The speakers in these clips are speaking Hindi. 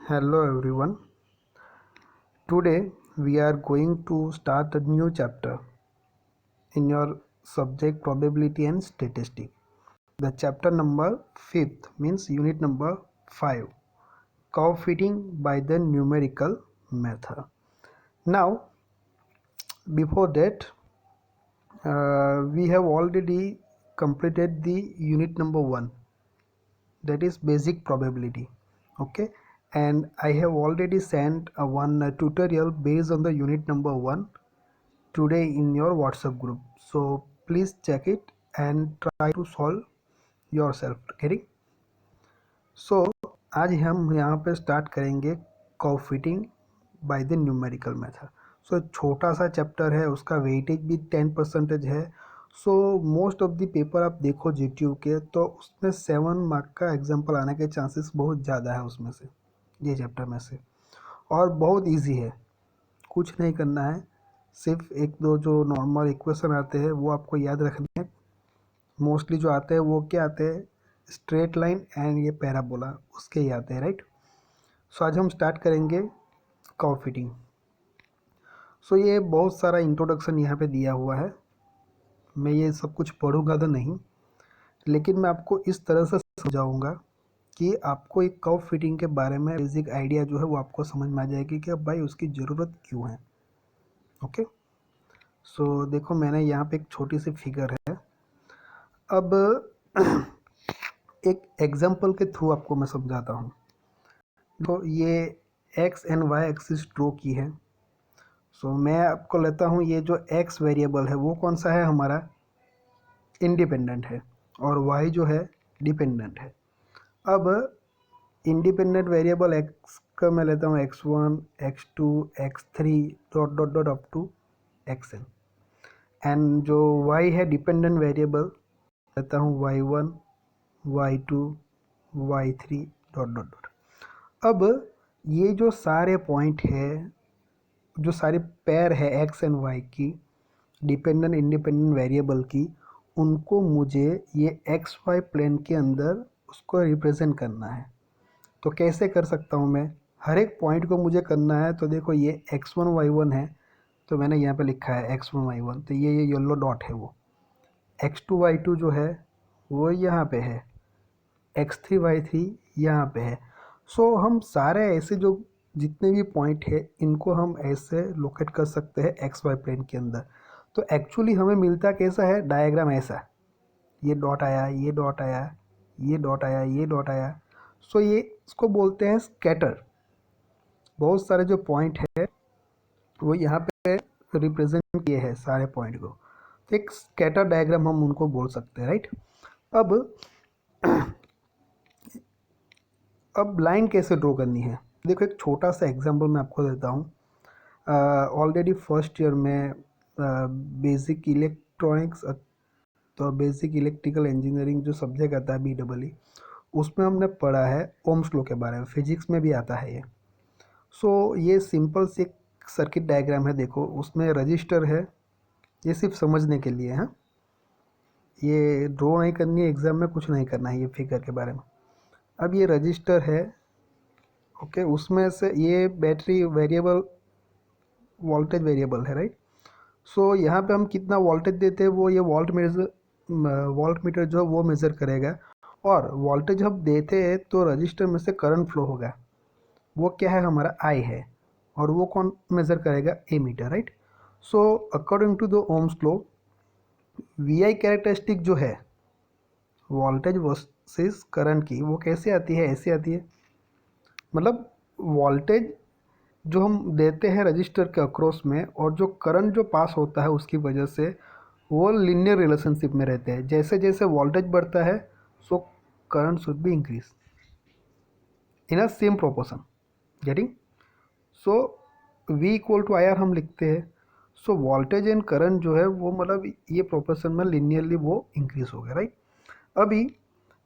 Hello everyone. Today we are going to start a new chapter in your subject probability and statistics. The chapter number 5th means unit number 5, curve fitting by the numerical method. Now before that we have already completed the unit number 1, that is basic probability. Okay, and I have already sent one tutorial based on the unit number 1 today in your WhatsApp group, so please check it and try to solve yourself. getting so आज हम यहाँ पे स्टार्ट करेंगे curve fitting by the numerical method. So छोटा सा चैप्टर है, उसका वेटेज भी 10% है. So most of the paper आप देखो जीटीयू के, तो उसमें 7 मार्क का एग्जाम्पल आने के चांसेस बहुत ज़्यादा है उसमें से, ये चैप्टर में से. और बहुत इजी है, कुछ नहीं करना है, सिर्फ एक दो जो नॉर्मल इक्वेशन आते हैं वो आपको याद रखने हैं. मोस्टली जो आते हैं वो क्या आते हैं, स्ट्रेट लाइन एंड ये पैराबोला, उसके ही आते हैं, राइट. सो आज हम स्टार्ट करेंगे कर्व फिटिंग. सो ये बहुत सारा इंट्रोडक्शन यहाँ पे दिया हुआ है, मैं ये सब कुछ पढ़ूंगा तो नहीं, लेकिन मैं आपको इस तरह से समझाऊंगा कि आपको एक कर्व फिटिंग के बारे में बेसिक आइडिया जो है वो आपको समझ में आ जाएगी कि अब भाई उसकी ज़रूरत क्यों है. ओके, सो देखो मैंने यहाँ पे एक छोटी सी फिगर है. अब एक एग्जांपल के थ्रू आपको मैं समझाता हूँ. तो ये x and y axis draw की है. सो मैं आपको लेता हूँ, ये जो एक्स वेरिएबल है वो कौन सा है, हमारा इंडिपेंडेंट है, और वाई जो है डिपेंडेंट है. अब इंडिपेंडेंट वेरिएबल एक्स का मैं लेता हूँ x1, x2, x3 dot dot dot up to xn. And जो y है डिपेंडेंट वेरिएबल लेता हूँ y1, y2, y3 dot dot dot. अब ये जो सारे पॉइंट है, जो सारे पेयर है एक्स एंड वाई की, डिपेंडेंट इंडिपेंडेंट वेरिएबल की, उनको मुझे ये एक्स वाई प्लेन के अंदर उसको रिप्रेजेंट करना है. तो कैसे कर सकता हूँ मैं, हर एक पॉइंट को मुझे करना है. तो देखो ये x1 y1 है, तो मैंने यहाँ पे लिखा है x1 y1, तो ये येलो डॉट है वो. x2 y2 जो है वो यहाँ पे है, x3 y3 यहाँ पे है. सो हम सारे ऐसे जो जितने भी पॉइंट है इनको हम ऐसे लोकेट कर सकते हैं एक्स वाई प्लेन के अंदर. तो एक्चुअली हमें मिलता कैसा है, डायग्राम ऐसा, ये डॉट आया, ये डॉट आया, ये डॉट आया, ये डॉट आया. सो ये इसको बोलते हैं स्कैटर. बहुत सारे जो पॉइंट है वो यहाँ पे रिप्रेजेंट किए हैं सारे पॉइंट को, तो एक स्कैटर डायग्राम हम उनको बोल सकते हैं, राइट. अब लाइन कैसे ड्रॉ करनी है, देखो एक छोटा सा एग्जांपल मैं आपको देता हूँ. ऑलरेडी फर्स्ट ईयर में बेसिक इलेक्ट्रॉनिक्स, तो बेसिक इलेक्ट्रिकल इंजीनियरिंग जो सब्जेक्ट आता है BEE, उसमें हमने पढ़ा है ओम्स लॉ के बारे में, फिजिक्स में भी आता है ये. सो ये सिंपल सी एक सर्किट डायग्राम है, देखो उसमें रजिस्टर है, ये सिर्फ समझने के लिए है, ये ड्रॉ नहीं करनी है एग्ज़ाम में, कुछ नहीं करना है ये फिगर के बारे में. अब ये रजिस्टर है, ओके, उसमें से ये बैटरी वेरिएबल, वोल्टेज वेरिएबल है, राइट. सो यहाँ पे हम कितना वोल्टेज देते हैं वो ये वोल्ट मीटर जो है वो मेज़र करेगा. और वोल्टेज हम देते हैं तो रजिस्टर में से करंट फ्लो होगा, वो क्या है, हमारा आई है, और वो कौन मेज़र करेगा, ammeter, right. So according to the Ohm's law, V I characteristic जो है वोल्टेज वर्सेस करंट की, वो कैसे आती है, ऐसे आती है. मतलब वोल्टेज जो हम देते हैं रजिस्टर के अक्रॉस में, और जो करंट जो पास होता है उसकी वजह से वो लीनियर रिलेशनशिप में रहते हैं. जैसे जैसे वोल्टेज बढ़ता है, so current should be increase in a same proportion. Getting. So V equal to I R हम लिखते हैं. सो वोल्टेज एंड करंट जो है वो मतलब ये प्रोपोर्शन में लीनियरली वो इंक्रीज हो गया, राइट. अभी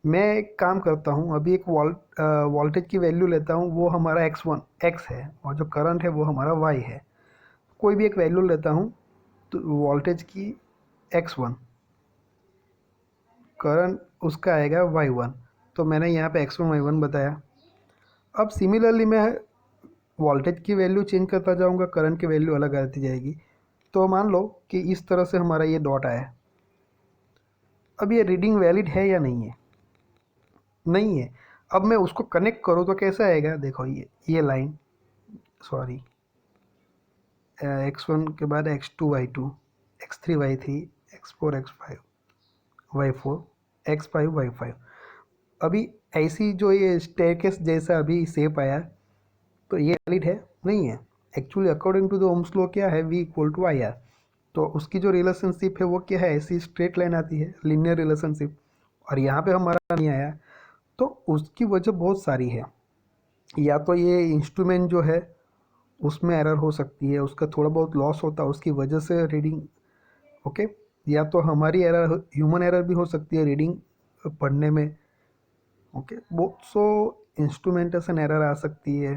मैं एक काम करता हूँ, अभी एक वोल्टेज की वैल्यू लेता हूँ, वो हमारा x1 x है, और जो करंट है वो हमारा y है. कोई भी एक वैल्यू लेता हूँ, तो वोल्टेज की x1, करंट उसका आएगा y1, तो मैंने यहाँ पे x1 y1 बताया. अब सिमिलरली मैं वोल्टेज की वैल्यू चेंज करता जाऊंगा, करंट की वैल्यू अलग आती जाएगी। तो मान लो कि इस तरह से हमारा ये डॉट आया। अब ये रीडिंग वैलिड है या नहीं है? नहीं है। अब मैं उसको कनेक्ट करूँ तो कैसा आएगा? देखो ये लाइन, सॉरी, x1 के बाद x2 y2, x3 y3, x4 x5 y4, x5 y5। अभी ऐसी जो ये स्टेयरकेस जैसा अभी शेप आया, तो ये वैलिड है? नहीं है। Actually according to the Ohm's law क्या है? v equal to I R. तो उसकी जो रिलेशनशिप है वो क्या है? ऐसी स्ट्रेट लाइन आती है, लीनियर रिलेशनशिप। और यहाँ पे हमारा नहीं आया, तो उसकी वजह बहुत सारी है। या तो ये इंस्ट्रूमेंट जो है उसमें एरर हो सकती है, उसका थोड़ा बहुत लॉस होता है, उसकी वजह से रीडिंग, ओके। या तो हमारी एरर, ह्यूमन एरर भी हो सकती है रीडिंग पढ़ने में, ओके। बहुत सो इंस्ट्रूमेंटेशन एरर आ सकती है,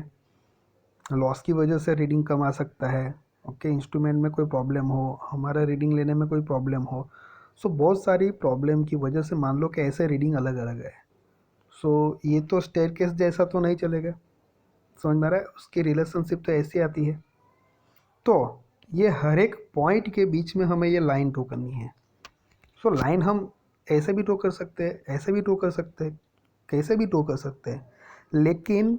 लॉस की वजह से रीडिंग कम आ सकता है, ओके। इंस्ट्रूमेंट में कोई प्रॉब्लम हो, हमारा रीडिंग लेने में कोई प्रॉब्लम हो। सो बहुत सारी प्रॉब्लम की वजह से मान लो कि ऐसे रीडिंग अलग अलग है। सो ये तो स्टेयरकेस जैसा तो नहीं चलेगा, समझ में आ रहा है? उसकी रिलेशनशिप तो ऐसी आती है। तो ये हर एक पॉइंट के बीच में हमें ये लाइन ड्रॉ करनी है। सो लाइन हम ऐसे भी ड्रॉ कर सकते हैं, ऐसे भी ड्रॉ कर सकते हैं, कैसे भी ड्रॉ कर सकते हैं। लेकिन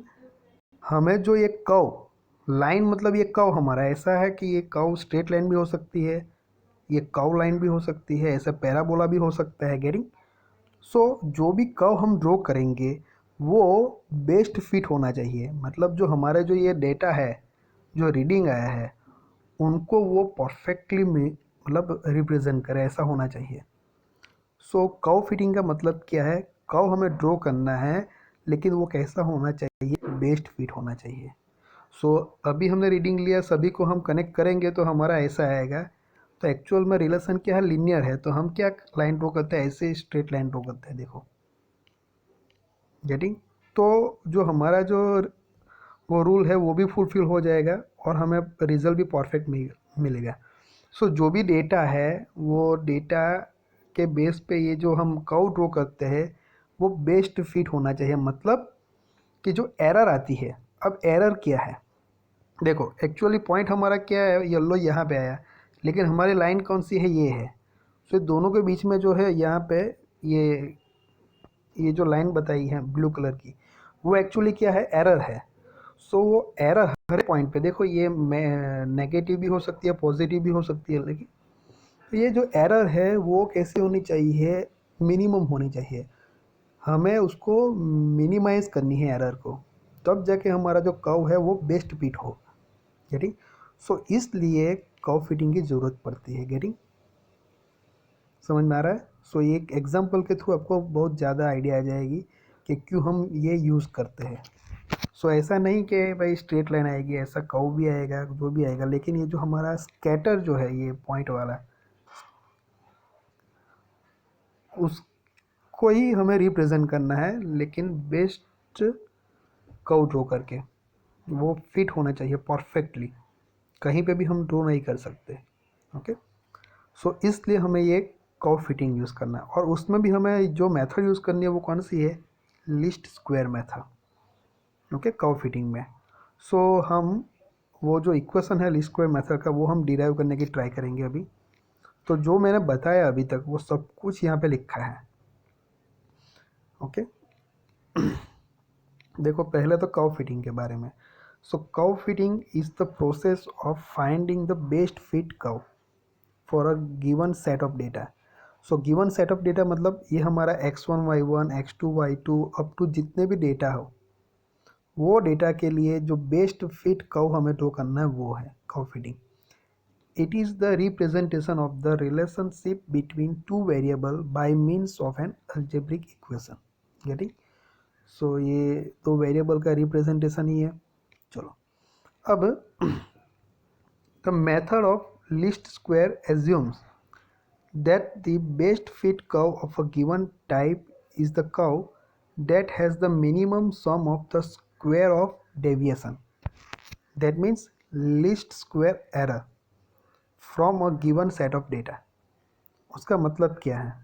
हमें जो ये कर्व लाइन, मतलब ये कर्व हमारा ऐसा है कि ये कर्व स्ट्रेट लाइन भी हो सकती है, ये कर्व लाइन भी हो सकती है, ऐसा पैराबोला भी हो सकता है, गेटिंग? सो जो भी कर्व हम ड्रॉ करेंगे वो बेस्ट फिट होना चाहिए। मतलब जो हमारे जो ये डेटा है, जो रीडिंग आया है, उनको वो परफेक्टली में मतलब रिप्रेजेंट करे, ऐसा होना चाहिए। सो कर्व फिटिंग का मतलब क्या है? कर्व हमें ड्रॉ करना है, लेकिन वो कैसा होना चाहिए? बेस्ट फिट होना चाहिए। सो अभी हमने रीडिंग लिया, सभी को हम कनेक्ट करेंगे तो हमारा ऐसा आएगा। तो एक्चुअल में रिलेशन क्या है? लीनियर है। तो हम क्या लाइन ड्रॉ करते हैं? ऐसे स्ट्रेट लाइन ड्रॉ करते हैं, देखो, गेटिंग? तो जो हमारा जो वो रूल है वो भी फुलफिल हो जाएगा और हमें रिजल्ट भी परफेक्ट मिलेगा। सो जो भी डेटा है वो डेटा के बेस पे ये जो हम कर्व ड्रॉ करते हैं वो बेस्ट फिट होना चाहिए। मतलब कि जो एरर आती है, अब एरर क्या है? देखो एक्चुअली पॉइंट हमारा क्या है? येलो यहाँ पे आया, लेकिन हमारी लाइन कौन सी है? ये है। सो दोनों के बीच में जो है यहाँ पे ये ये जो लाइन बताई है ब्लू कलर की, वो एक्चुअली क्या है? एरर है। सो वो एरर हर पॉइंट पे, देखो ये नेगेटिव भी हो सकती है, पॉजिटिव भी हो सकती है, लेकिन तो ये जो एरर है वो कैसे होनी चाहिए? मिनिमम होनी चाहिए। हमें उसको मिनिमाइज करनी है एरर को, तब जाके हमारा जो कर्व है वो बेस्ट फिट हो, गेटिंग? सो इसलिए कर्व फिटिंग की ज़रूरत पड़ती है, गेटिंग? समझ में आ रहा है? सो ये एक एग्जांपल के थ्रू आपको बहुत ज़्यादा आइडिया आ जाएगी कि क्यों हम ये यूज़ करते हैं। सो ऐसा नहीं कि भाई स्ट्रेट लाइन आएगी, ऐसा कर्व भी आएगा, जो भी आएगा, लेकिन ये जो हमारा स्कैटर जो है, ये पॉइंट वाला, उसको ही हमें रिप्रेजेंट करना है, लेकिन बेस्ट कर्व ड्रॉ करके। वो फिट होना चाहिए परफेक्टली, कहीं पे भी हम ड्रॉ नहीं कर सकते, ओके। सो इसलिए हमें ये कर्व फिटिंग यूज़ करना है, और उसमें भी हमें जो मेथड यूज़ करनी है वो कौन सी है? Least square method, okay, curve fitting में। सो हम वो जो इक्वेशन है लीस्ट स्क्वायर मेथड का, वो हम डिराइव करने की ट्राई करेंगे अभी। तो जो मैंने बताया अभी तक वो सब कुछ यहाँ पे लिखा है, ओके। देखो पहले तो कर्व फिटिंग के बारे में। So curve fitting is the process of finding the best fit curve for a given set of data. So given set of data मतलब ये हमारा x1 y1 x2 y2 up to जितने भी डेटा हो, वो डेटा के लिए जो बेस्ट फिट कर्व हमें ड्रॉ करना है वो है curve fitting. It is the representation of the relationship between two variable by means of an algebraic equation, getting? सो ये दो वेरिएबल का रिप्रेजेंटेशन ही है। चलो अब the method of least square assumes that the best fit curve of a given type is the curve that has the minimum sum of the square of deviation, that means least square error from a given set of data। उसका मतलब क्या है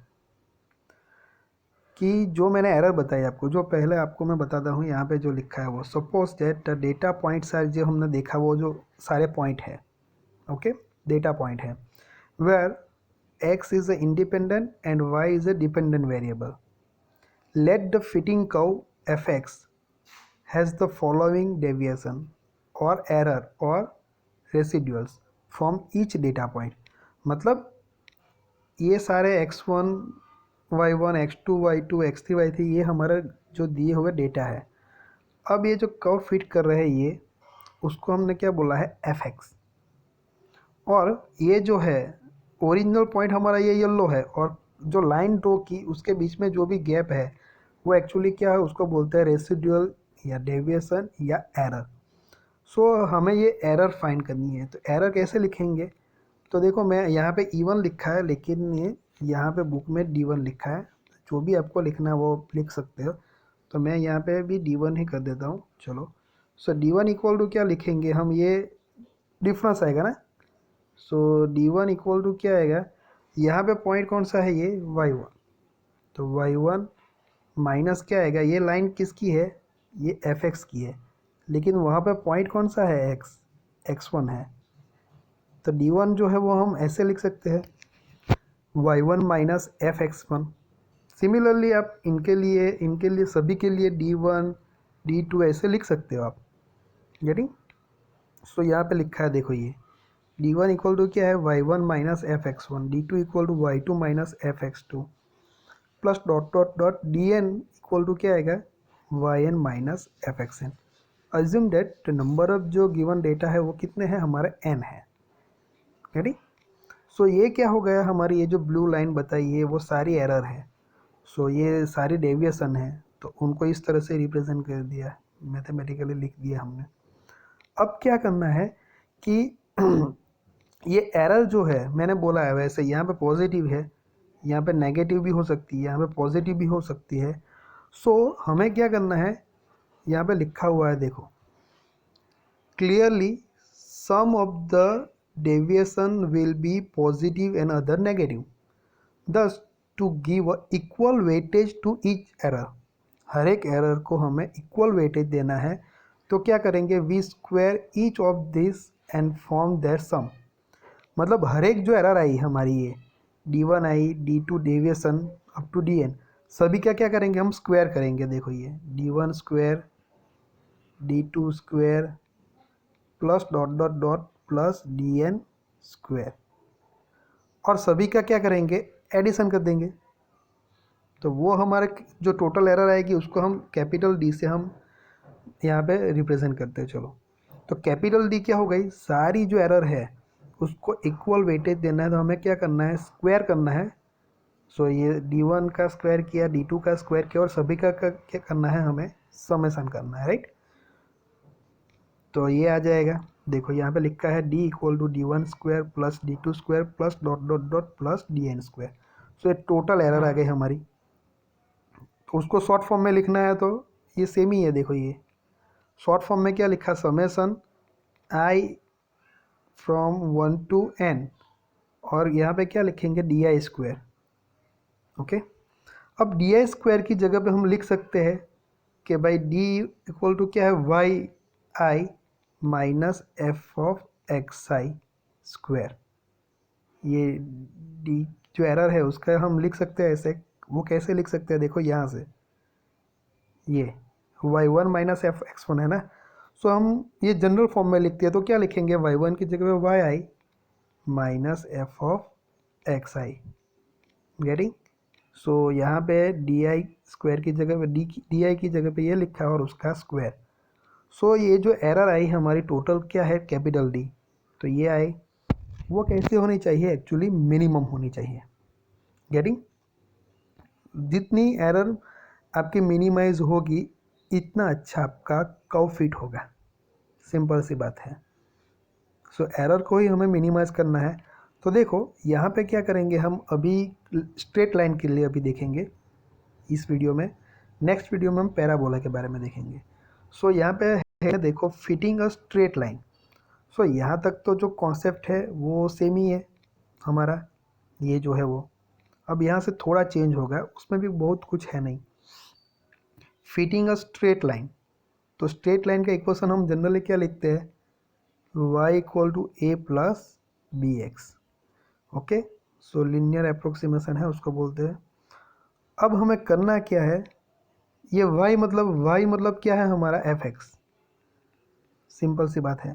कि जो मैंने एरर बताई आपको, जो पहले आपको मैं बताता हूँ यहाँ पे जो लिखा है वो, suppose that data points are, जो हमने देखा वो जो सारे पॉइंट है, ओके, डेटा पॉइंट है, where x is a independent and y is a dependent variable. Let the fitting curve fx has the following deviation or error or residuals from each data point. मतलब ये सारे x1 y1 x2 y2 x3 y3 ये हमारा जो दिए हुए डेटा है। अब ये जो कर्व फिट कर रहे हैं ये, उसको हमने क्या बोला है, fx। और ये जो है ओरिजिनल पॉइंट हमारा ये येलो है, और जो लाइन ड्रॉ की उसके बीच में जो भी गैप है वो एक्चुअली क्या है, उसको बोलते हैं रेसिडुअल या डेविएशन या एरर। सो हमें ये एरर फाइंड करनी है। तो एरर कैसे लिखेंगे, तो देखो मैं यहाँ पे E1 लिखा है, लेकिन ये यहाँ पे बुक में D1 लिखा है। जो भी आपको लिखना है वो लिख सकते हो, तो मैं यहाँ पे भी D1 ही कर देता हूँ। चलो, सो D1 इक्वल टू क्या लिखेंगे हम, ये डिफरेंस आएगा ना। सो D1 इक्वल टू क्या आएगा, यहाँ पे पॉइंट कौन सा है, ये y1, तो y1 माइनस क्या आएगा, ये लाइन किसकी है, ये fx की है, लेकिन वहाँ पे पॉइंट कौन सा है, x1 है। तो D1 जो है वो हम ऐसे लिख सकते हैं, y1 माइनस fx1। सिमिलरली आप इनके लिए सभी के लिए D1 D2 ऐसे लिख सकते हो आप, गेटिंग। सो यहाँ पे लिखा है देखो, ये D1 इक्वल टू क्या है, y1 minus fx1, D2 equal to y2 minus fx2, plus dot dot dot dn equal to क्या आएगा, yn minus fxn। Assume that the number of जो गिवन डेटा है वो कितने हैं, हमारे n है, रेडी। सो ये क्या हो गया, हमारी ये जो ब्लू लाइन बताई है वो सारी एरर है। सो ये सारी डेविएशन है, तो उनको इस तरह से रिप्रेजेंट कर दिया, मैथमेटिकली लिख दिया हमने। अब क्या करना है कि ये एरर जो है मैंने बोला है, वैसे यहाँ पे पॉजिटिव है, यहाँ पे नेगेटिव भी हो सकती है, यहाँ पे पॉजिटिव भी हो सकती है। सो हमें क्या करना है, यहाँ पे लिखा हुआ है देखो, clearly some of the deviation will be positive and other negative, thus to give equal weightage to each error. हर एक एरर को हमें इक्वल वेटेज देना है, तो क्या करेंगे, we square each of this and form their sum. मतलब हर एक जो एरर आई हमारी, ये D1 आई, D2 deviation up to DN, सभी का क्या करेंगे, हम स्क्वायर करेंगे। देखो ये D1 square, D2 square, plus dot dot dot plus DN square, और सभी का क्या करेंगे, एडिशन कर देंगे। तो वो हमारे जो टोटल एरर आएगी उसको हम कैपिटल D से हम यहाँ पे रिप्रेजेंट करते हैं। चलो, तो कैपिटल D क्या हो गई, सारी जो एरर है उसको इक्वल वेटेज देना है, तो हमें क्या करना है, स्क्वायर करना है। सो ये D1 का स्क्वायर किया, D2 का स्क्वायर किया, और सभी का क्या करना है, हमें समेशन करना है, राइट। तो ये आ जाएगा, देखो यहाँ पे लिखा है D equal to D1 square plus D2 square plus dot dot dot plus DN square. So ये टोटल एरर आ गई हमारी। तो उसको शॉर्ट फॉर्म में लिखना है, तो ये सेम ही है। देखो ये शॉर्ट फॉर्म में क्या लिखा, summation I from 1 to n, और यहाँ पे क्या लिखेंगे, DI स्क्वायर, ओके। अब DI स्क्वायर की जगह पे हम लिख सकते हैं कि भाई D इक्वल टू क्या है, YI minus F of XI square. ये D जो एरर है उसका हम लिख सकते हैं ऐसे। वो कैसे लिख सकते हैं, देखो यहाँ से, ये y1 माइनस एफ x1 है ना। सो हम ये जनरल फॉर्म में लिखते हैं, तो क्या लिखेंगे, y1 की जगह पे yi minus F of xi, getting. So यहाँ पे di स्क्वायर की जगह पे di की जगह पे ये लिखा है और उसका स्क्वायर। सो ये जो एरर आई हमारी टोटल क्या है, कैपिटल D, तो ये आई, वो कैसे होनी चाहिए, एक्चुअली मिनिमम होनी चाहिए, गेटिंग। जितनी एरर आपकी मिनिमाइज होगी इतना अच्छा आपका कर्व फिट होगा, सिंपल सी बात है। सो एरर को ही हमें मिनिमाइज करना है। तो देखो यहाँ पे क्या करेंगे हम, अभी स्ट्रेट लाइन के लिए अभी देखेंगे इस वीडियो में, नेक्स्ट वीडियो में हम पैराबोला के बारे में देखेंगे। सो यहाँ पे है देखो, फिटिंग अ स्ट्रेट लाइन। सो यहाँ तक तो जो कॉन्सेप्ट है वो सेम ही है हमारा, ये जो है वो। अब यहाँ से थोड़ा चेंज होगा, उसमें भी बहुत कुछ है नहीं। फिटिंग अ स्ट्रेट लाइन, तो स्ट्रेट लाइन का इक्वेशन हम जनरली क्या लिखते हैं, y equal to a plus b x. Okay, so linear approximation है, उसको बोलते हैं। अब हमें करना क्या है, ये y मतलब क्या है हमारा एफ एक्स, सिंपल सी बात है।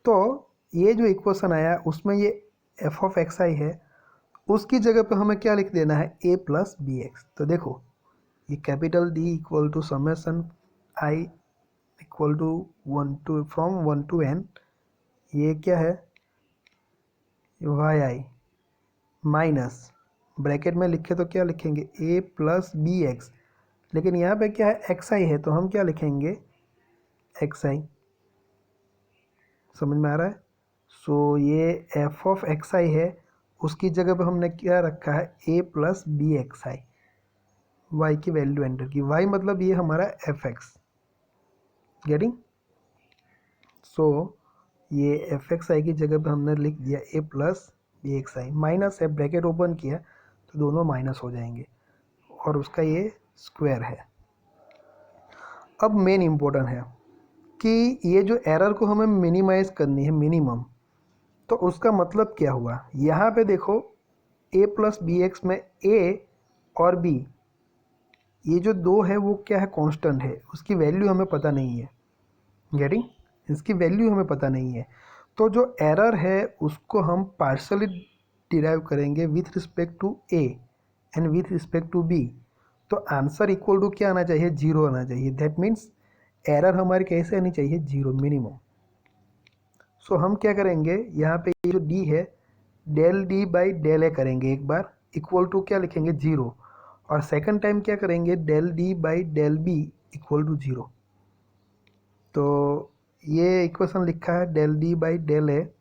तो ये जो इक्वेशन आया उसमें ये एफ ऑफ एक्स आई है, उसकी जगह पे हमें क्या लिख देना है, ए प्लस बी एक्स। तो देखो ये capital D equal to summation i equal to 1 to n, ये क्या है, वाई आई माइनस ब्रैकेट में लिखे तो क्या लिखेंगे, ए प्लस बी एक्स, लेकिन यहाँ पे क्या है, एक्स आई है, तो हम क्या लिखेंगे, एक्स आई। समझ में आ रहा है। सो ये एफ ऑफ एक्स आई है, उसकी जगह पे हमने क्या रखा है, ए प्लस बी एक्स आई, वाई की वैल्यू एंटर की। वाई मतलब ये हमारा एफ एक्स, गेटिंग। सो ये एफ एक्स आई की जगह पे हमने लिख दिया ए प्लस बी एक्स आई, माइनस है, ब्रैकेट ओपन किया तो दोनों माइनस हो जाएंगे, और उसका ये स्क्वायर है। अब मेन इम्पोर्टेंट है कि ये जो एरर को हमें मिनिमाइज करनी है, मिनिमम, तो उसका मतलब क्या हुआ, यहाँ पे देखो ए प्लस बी एक्स में ए और बी, ये जो दो है वो क्या है, कांस्टेंट है, उसकी वैल्यू हमें पता नहीं है, गेटिंग, इसकी वैल्यू हमें पता नहीं है। तो जो एरर है उसको हम पार्शली डिराइव करेंगे with respect to a and with respect to b, तो आंसर इक्वल टू क्या आना चाहिए, जीरो आना चाहिए। दैट मीन्स एरर हमारी कैसे आनी चाहिए, जीरो, मिनिमम। सो हम क्या करेंगे, यहाँ पे ये जो डी है, डेल डी बाई डेल ए करेंगे एक बार, इक्वल टू क्या लिखेंगे, जीरो, और सेकंड टाइम क्या करेंगे, del D by del b equal to zero. तो ये इक्वेशन लिखा है del D by del a,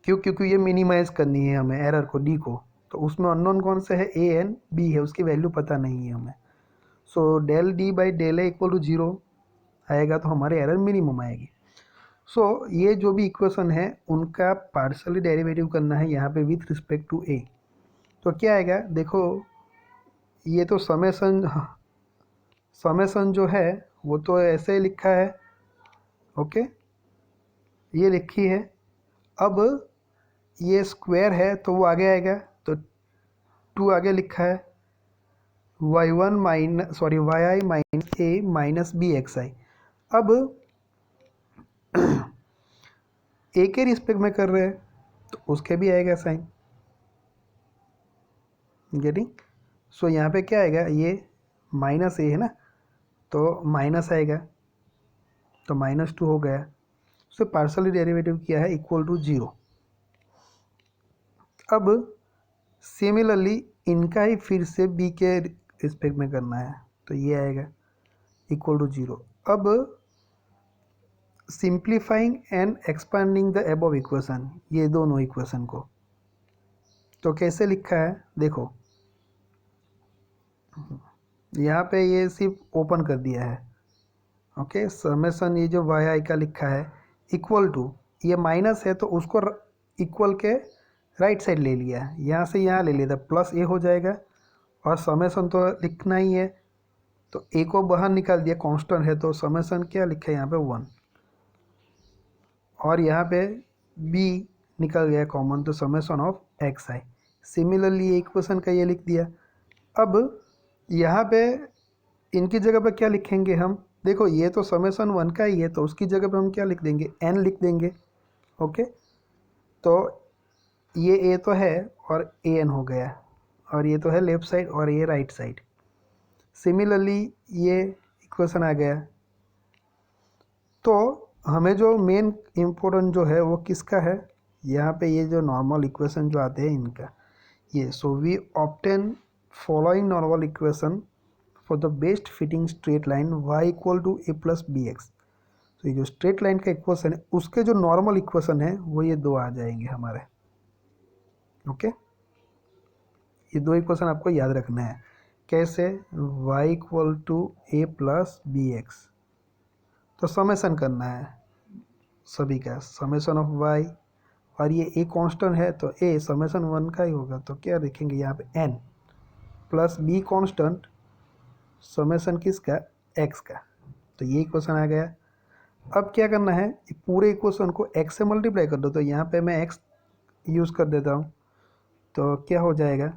क्योंकि ये मिनिमाइज करनी है हमें एरर को, डी को, तो उसमें अननोन कौन से है, ए एन बी है, उसकी वैल्यू पता नहीं है हमें। So del D by del a equal to zero आएगा, तो हमारे एरर मिनिमम आएगी। सो ये जो भी इक्वेशन है उनका पार्शियली डेरिवेटिव करना है यहाँ पे विथ रिस्पेक्ट टू ए। तो क्या आएगा, देखो ये तो समेसन जो है वो तो ऐसे ही लिखा है, ओके, ये लिखी है। अब ये स्क्वायर है तो वो आगे आएगा, तो टू आगे लिखा है, वाई आई माइनस ए माइनस बी एक्स आई। अब ए के रिस्पेक्ट में कर रहे हैं तो उसके भी आएगा साइन, गेटिंग। सो यहाँ पे क्या आएगा, ये माइनस ए है ना, तो माइनस आएगा, तो माइनस टू हो गया। सो पार्शियली डेरिवेटिव किया है इक्वल टू जीरो। अब सिमिलरली इनका ही फिर से बी के रिस्पेक्ट में करना है, तो ये आएगा इक्वल टू जीरो। अब simplifying and expanding the above equation, ये दोनों इक्वेशन को, तो कैसे लिखा है देखो, यहाँ पे ये सिर्फ ओपन कर दिया है, ओके। समेसन ये जो वाई आई का लिखा है इक्वल टू, ये माइनस है तो उसको इक्वल के राइट साइड ले लिया, यहाँ से यहाँ ले लिया था, प्लस ए हो जाएगा, और समेसन तो लिखना ही है, तो ए को बाहर निकाल दिया, कांस्टेंट है, तो समेसन क्या लिखा है यहाँ पे 1, और यहाँ पे बी निकल गया कॉमन, तो summation of x I. Similarly ये इक्वेशन का ये लिख दिया। अब यहाँ पे इनकी जगह पे क्या लिखेंगे हम, देखो ये तो समेसन 1 का ही है, तो उसकी जगह पे हम क्या लिख देंगे, एन लिख देंगे, ओके। तो ये ए तो है और ए एन हो गया, और ये तो है लेफ्ट साइड और ये राइट साइड। सिमिलरली ये इक्वेशन आ गया। तो हमें जो मेन इम्पोर्टेंट जो है वो किसका है, यहाँ पे ये जो नॉर्मल इक्वेशन जो आते हैं इनका, ये। So we obtain following normal equation for the best fitting straight line y equal to a plus b x. तो ये जो स्ट्रेट लाइन का इक्वेशन है उसके जो नॉर्मल इक्वेशन है वो ये दो आ जाएंगे हमारे, ओके। ये दो इक्वेशन आपको याद रखना है। कैसे, y equal to a plus b x, तो समेसन करना है सभी का, समेसन ऑफ y और ये ए कांस्टेंट है तो ए समेशन 1 का ही होगा, तो क्या लिखेंगे यहाँ पे n plus b constant summation किसका, एक्स का। तो ये इक्वेशन आ गया। अब क्या करना है, पूरे इक्वेशन को एक्स से मल्टीप्लाई कर दो, तो यहाँ पे मैं एक्स यूज़ कर देता हूँ, तो क्या हो जाएगा,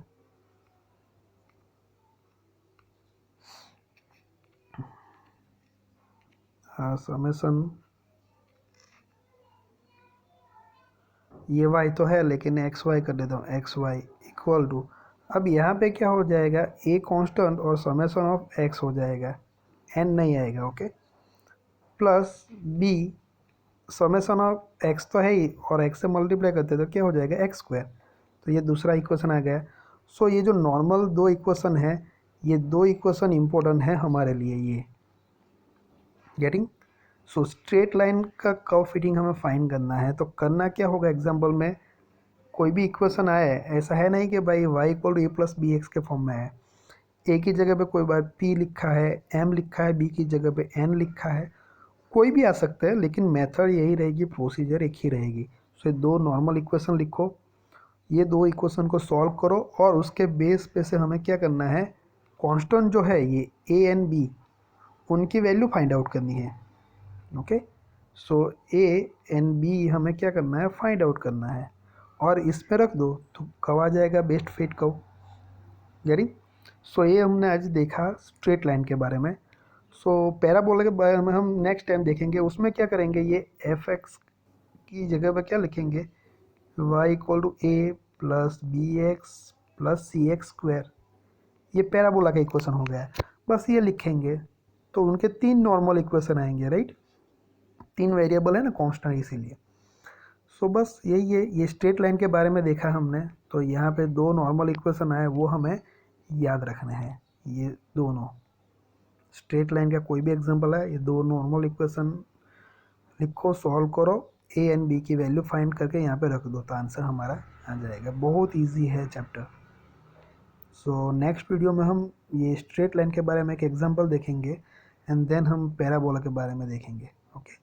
समेशन ये y तो है लेकिन एक्स वाई कर देता हूँ, एक्स वाई इक्वल टू, अब यहाँ पे क्या हो जाएगा, ए कांस्टेंट और समेशन ऑफ एक्स हो जाएगा, एन नहीं आएगा, okay, plus b summation of x तो है ही और एक्स से मल्टीप्लाई करते तो क्या हो जाएगा एक्स स्क्वायर। तो ये दूसरा इक्वेशन आ गया। सो ये जो नॉर्मल दो इक्वेशन है, ये दो इक्वेशन इंपॉर्टेंट है हमारे लिए, ये गेटिंग। सो स्ट्रेट लाइन का कर्व फिटिंग हमें फाइंड करना है, तो करना क्या होगा, एग्जाम्पल में कोई भी इक्वेशन आए, ऐसा है नहीं कि भाई y equal to a plus b x के फॉर्म में है, ए की जगह पे कोई बार p लिखा है, m लिखा है, b की जगह पे n लिखा है, कोई भी आ सकता है, लेकिन मेथड यही रहेगी, प्रोसीजर एक ही रहेगी। सो दो नॉर्मल इक्वेशन लिखो, ये दो इक्वेशन को सॉल्व करो और उसके बेस पे से हमें क्या करना है, कांस्टेंट जो है ये a एंड b उनकी वैल्यू फाइंड आउट करनी है, okay. So a and b हमें क्या करना है, फाइंड आउट करना है, और इसमें रख दो तो कब आ जाएगा, बेस्ट फिट कब, यानी। सो ये हमने आज देखा स्ट्रेट लाइन के बारे में। सो पैराबोला के बारे में हम नेक्स्ट टाइम देखेंगे, उसमें क्या करेंगे, ये एफ एक्स की जगह पर क्या लिखेंगे, y equal to a plus b x plus c x square, ये पैराबोला का इक्वेशन हो गया, बस ये लिखेंगे तो उनके तीन नॉर्मल इक्वेशन आएंगे, राइट, तीन वेरिएबल है ना कांस्टेंट, इसीलिए। सो बस यही है, ये स्ट्रेट लाइन के बारे में देखा हमने, तो यहाँ पे दो नॉर्मल इक्वेशन आए वो हमें याद रखने हैं, ये दोनों स्ट्रेट लाइन का कोई भी एग्जांपल है, ये दो नॉर्मल इक्वेशन लिखो, सॉल्व करो, ए एंड बी की वैल्यू फाइंड करके यहाँ पे रख दो, तो आंसर हमारा आ जाएगा। बहुत ईजी है चैप्टर। सो नेक्स्ट वीडियो में हम ये स्ट्रेट लाइन के बारे में एक एग्जांपल देखेंगे एंड देन हम पैराबोला के बारे में देखेंगे, ओके।